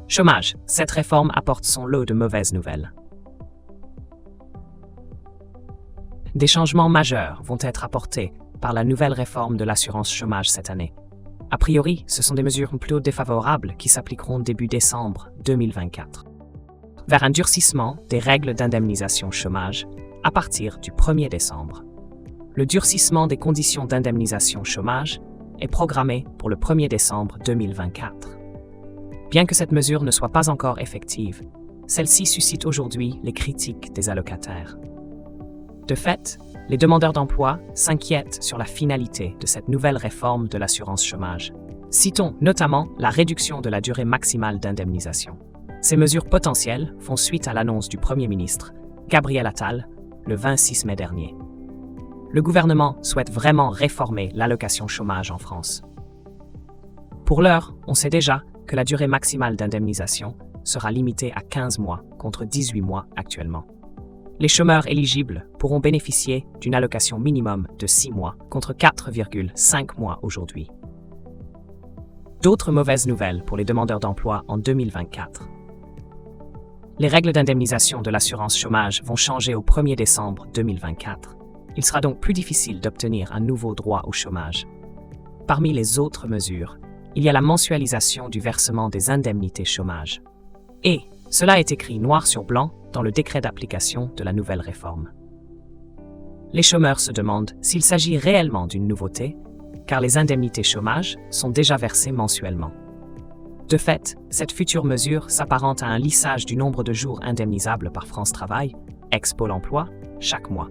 Chômage. Cette réforme apporte son lot de mauvaises nouvelles. Des changements majeurs vont être apportés par la nouvelle réforme de l'assurance chômage cette année. A priori, ce sont des mesures plutôt défavorables qui s'appliqueront début décembre 2024. Vers un durcissement des règles d'indemnisation chômage à partir du 1er décembre. Le durcissement des conditions d'indemnisation chômage est programmé pour le 1er décembre 2024. Bien que cette mesure ne soit pas encore effective, celle-ci suscite aujourd'hui les critiques des allocataires. De fait, les demandeurs d'emploi s'inquiètent sur la finalité de cette nouvelle réforme de l'assurance chômage. Citons notamment la réduction de la durée maximale d'indemnisation. Ces mesures potentielles font suite à l'annonce du Premier ministre, Gabriel Attal, le 26 mai dernier. Le gouvernement souhaite vraiment réformer l'allocation chômage en France. Pour l'heure, on sait déjà que la durée maximale d'indemnisation sera limitée à 15 mois contre 18 mois actuellement. Les chômeurs éligibles pourront bénéficier d'une allocation minimum de 6 mois contre 4,5 mois aujourd'hui. D'autres mauvaises nouvelles pour les demandeurs d'emploi en 2024. Les règles d'indemnisation de l'assurance chômage vont changer au 1er décembre 2024. Il sera donc plus difficile d'obtenir un nouveau droit au chômage. Parmi les autres mesures, il y a la mensualisation du versement des indemnités chômage. Et cela est écrit noir sur blanc dans le décret d'application de la nouvelle réforme. Les chômeurs se demandent s'il s'agit réellement d'une nouveauté, car les indemnités chômage sont déjà versées mensuellement. De fait, cette future mesure s'apparente à un lissage du nombre de jours indemnisables par France Travail, ex-Pôle emploi, chaque mois.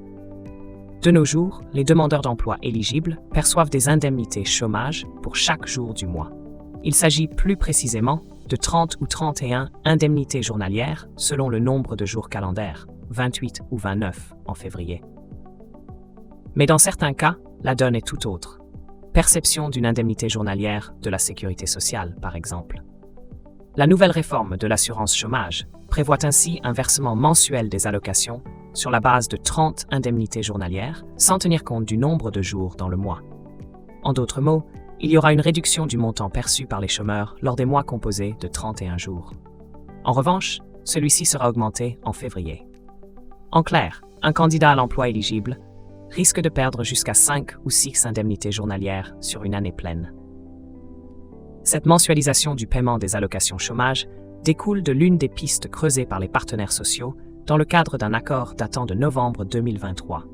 De nos jours, les demandeurs d'emploi éligibles perçoivent des indemnités chômage pour chaque jour du mois. Il s'agit plus précisément de 30 ou 31 indemnités journalières selon le nombre de jours calendaires, 28 ou 29 en février. Mais dans certains cas, la donne est tout autre. Perception d'une indemnité journalière de la sécurité sociale, par exemple. La nouvelle réforme de l'assurance chômage prévoit ainsi un versement mensuel des allocations sur la base de 30 indemnités journalières, sans tenir compte du nombre de jours dans le mois. En d'autres mots, il y aura une réduction du montant perçu par les chômeurs lors des mois composés de 31 jours. En revanche, celui-ci sera augmenté en février. En clair, un candidat à l'emploi éligible risque de perdre jusqu'à 5 ou 6 indemnités journalières sur une année pleine. Cette mensualisation du paiement des allocations chômage découle de l'une des pistes creusées par les partenaires sociaux dans le cadre d'un accord datant de novembre 2023.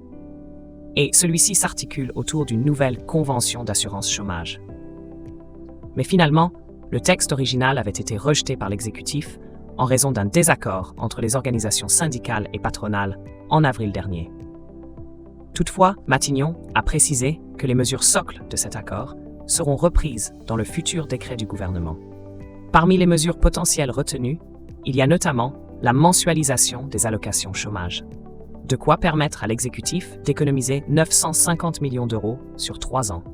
Et celui-ci s'articule autour d'une nouvelle convention d'assurance chômage. Mais finalement, le texte original avait été rejeté par l'exécutif en raison d'un désaccord entre les organisations syndicales et patronales en avril dernier. Toutefois, Matignon a précisé que les mesures socles de cet accord seront reprises dans le futur décret du gouvernement. Parmi les mesures potentielles retenues, il y a notamment la mensualisation des allocations chômage. De quoi permettre à l'exécutif d'économiser 950 millions d'euros sur 3 ans.